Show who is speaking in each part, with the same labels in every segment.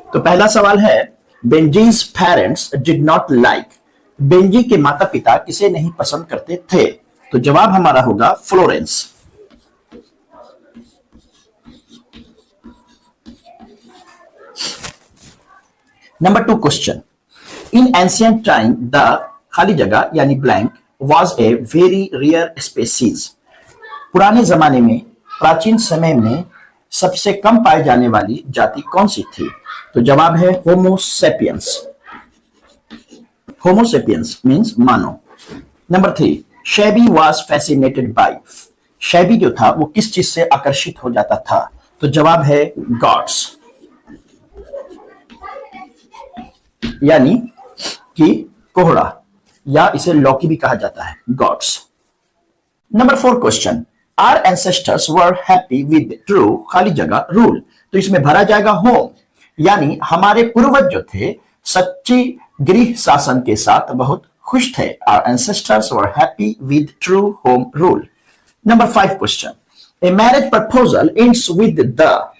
Speaker 1: तो पहला सवाल है Benji's parents did not like, Benji के माता पिता किसे नहीं पसंद करते थे? तो जवाब हमारा होगा Florence. Number 2 question, in ancient time the खाली जगह यानी blank was a very rare species, पुराने जमाने में प्राचीन समय में सबसे कम पाए जाने वाली जाति कौन सी थी? तो जवाब है Homo sapiens. Homo sapiens means Manav. Number 3, shabby was fascinated by, shabby जो था वो किस चीज से आकर्षित हो जाता था? तो जवाब है गॉड्स, यानी कि कोहड़ा, या इसे लौकी भी कहा जाता है, gods. Number 4 question, our ancestors were happy with true खाली जगह रूल, तो इसमें भरा जाएगा होम, यानी हमारे पूर्वज जो थे सच्ची गृह शासन के साथ बहुत खुश थे। Our ancestors were happy with true home rule. Number 5 question, a marriage proposal ends with the,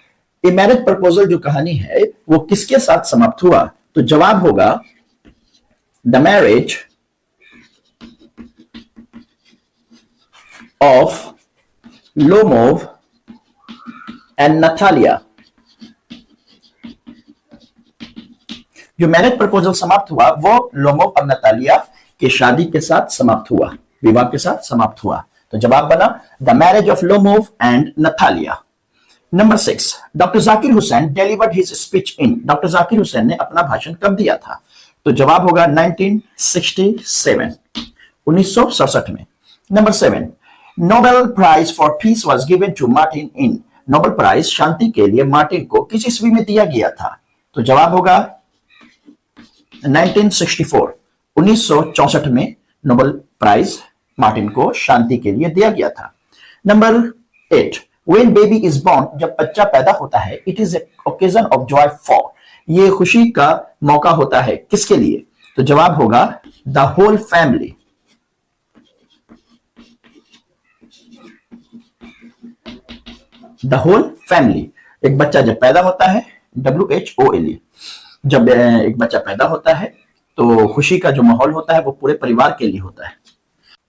Speaker 1: a marriage proposal जो कहानी है वो किसके साथ समाप्त हुआ? तो जवाब होगा the marriage of Lomov and Natalia. जो मैरिज प्रपोजल समाप्त हुआ वो लोमोव और नतालिया की शादी के साथ समाप्त हुआ, विवाह के साथ समाप्त हुआ। तो जवाब बना the marriage of Lomov and Natalia. Number 6, doctor Zakir Hussain delivered his speech in, doctor Zakir Hussain ने अपना भाषण कब दिया था? तो जवाब होगा 1967, 1967 में। Number 7, Nobel prize for peace was given to Martin in, Nobel prize शांति के लिए मार्टिन को किस ईस्वी में दिया गया था? तो जवाब होगा 1964, 1964 में नोबेल प्राइज मार्टिन को शांति के लिए दिया गया था। Number 8, when baby is born, जब बच्चा पैदा होता है, it is occasion of joy for, ये खुशी का मौका होता है किसके लिए? तो जवाब होगा the whole family. The whole family, एक बच्चा जब पैदा होता है, WHOLE, जब एक बच्चा पैदा होता है तो खुशी का जो माहौल होता है वो पूरे परिवार के लिए होता है।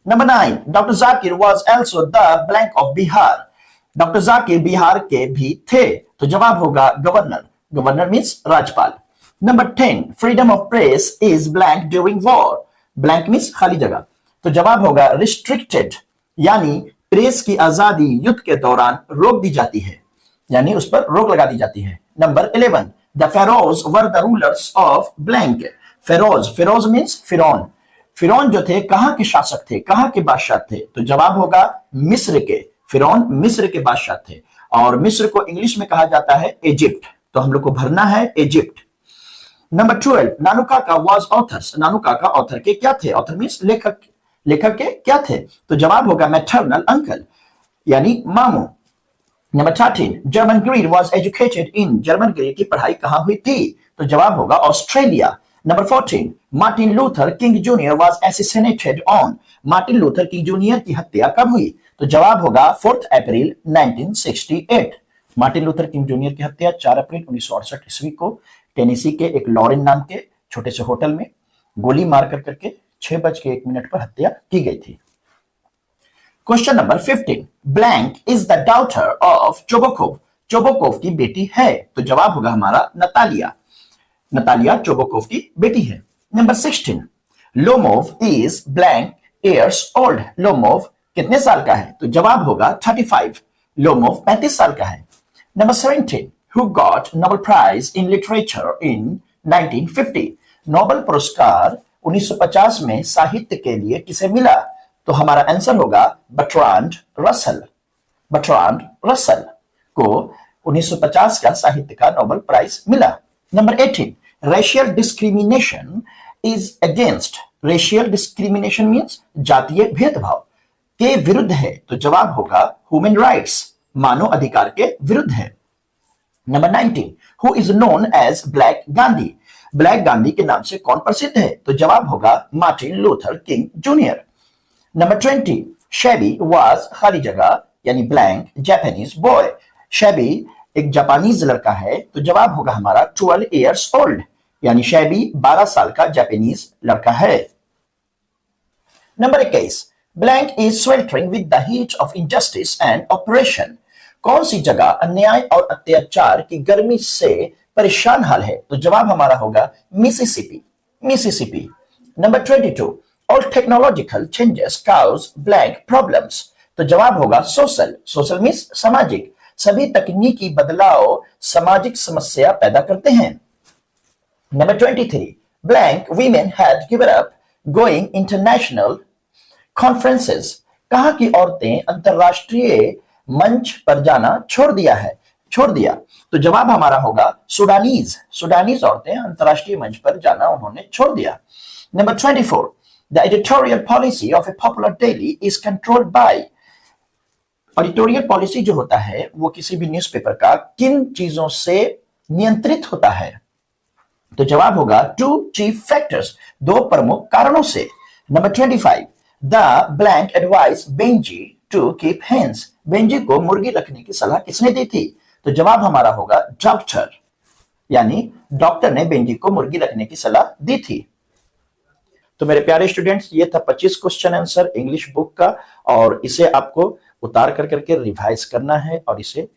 Speaker 1: Number 9, doctor Zakir was also the blank of Bihar, doctor Zakir Bihar के भी थे। तो जवाब होगा गवर्नर, गवर्नर मींस राज्यपाल। Number 10, freedom of press is blank during war, blank means खाली जगह। तो जवाब होगा रिस्ट्रिक्टेड, यानी प्रेस की आजादी युद्ध के दौरान रोक दी जाती है, यानी उस पर रोक लगा दी जाती है। Number 11, the Feroz were the rulers of blank, Feroz, Feroz means फिरौन, फिरौन जो थे कहां के शासक थे, कहां के बादशाह थे? तो जवाब होगा मिस्र के, फिरौन मिस्र के बादशाह थे, और मिस्र को इंग्लिश में कहा जाता है इजिप्ट, तो हम लोग को भरना है Egypt. Number 12, Nanukaka was authors, Nanukaka author के क्या थे? ऑथर मींस लेखक, लेखक के क्या थे? तो जवाब होगा मैटरनल अंकल, यानी मामू। Number 13, Germaine Greer was educated in, Germaine Greer की पढ़ाई कहां हुई थी? तो जवाब होगा Australia. Number 14, Martin Luther King junior was assassinated on, Martin Luther King junior की हत्या कब हुई? तो जवाब होगा 4 अप्रैल 1968, मार्टिन लूथर किंग जूनियर की हत्या 4 अप्रैल 1968 ईस्वी को टेनेसी के एक लॉरेन नाम के छोटे से होटल में गोली मार करके 6:01 पर हत्या की गई थी। Question number 15, blank is the daughter of Chubukov, Chubukov की बेटी है। तो जवाब होगा हमारा नतालिया, नतालिया चोबोकोव की बेटी है। Number 16, Lomov is blank years old, Lomov कितने साल का है? तो जवाब होगा 35, लोमोव 35 साल का है। Number 17, who got Nobel prize in literature in 1950, Nobel पुरस्कार 1950 में साहित्य के लिए किसे मिला? तो हमारा आंसर होगा बर्ट्रांड रसल, बर्ट्रांड रसल को 1950 का साहित्य का नोबेल प्राइज मिला। Number 18, racial discrimination is against, racial discrimination means जातीय भेदभाव के विरुद्ध है। तो जवाब होगा ह्यूमन राइट्स, मानव अधिकार के विरुद्ध है। Number 19, who is known as black Gandhi, black Gandhi के नाम से कौन प्रसिद्ध है? तो जवाब होगा Martin Luther King junior. Number 20, शैबी वाज खाली जगह यानी ब्लैंक जापानीज बॉय, शैबी एक जापानीज लड़का है, तो जवाब होगा हमारा 12 years old, यानी शैबी 12 साल का जापानीज लड़का है। Number 21, blank is sweltering with the heat of injustice and oppression। कौन सी जगह अन्याय और अत्याचार की गर्मी से परेशान हाल है? तो जवाब हमारा होगा Mississippi, Mississippi. Number 22, all technological changes cause blank problems। तो जवाब होगा सोशल, सोशल मीन्स सामाजिक। सभी तकनीकी बदलाव सामाजिक समस्या पैदा करते हैं। Number 23, blank women had given up going international conferences। कहा कि औरतें अंतरराष्ट्रीय मंच पर जाना छोड़ दिया। तो जवाब हमारा होगा सुडानीज, सुडानीज औरतें अंतरराष्ट्रीय मंच पर जाना उन्होंने छोड़ दिया। Number 24, the editorial policy of a popular daily is controlled by। Editorial policy जो होता है वो किसी भी न्यूज़पेपर का किन चीजों से नियंत्रित होता है? तो जवाब होगा 2 chief factors, 2 प्रमुख कारणों से। Number 25, the blank advice Benji to keep hens। Benji को मुर्गी रखने की सलाह किसने दी थी? तो जवाब हमारा होगा डॉक्टर, यानी डॉक्टर ने बेंजी को मुर्गी रखने की सलाह दी थी। तो मेरे प्यारे स्टूडेंट्स, ये था 25 क्वेश्चन आंसर इंग्लिश बुक का, और इसे आपको उतार कर करके रिवाइज करना है और इसे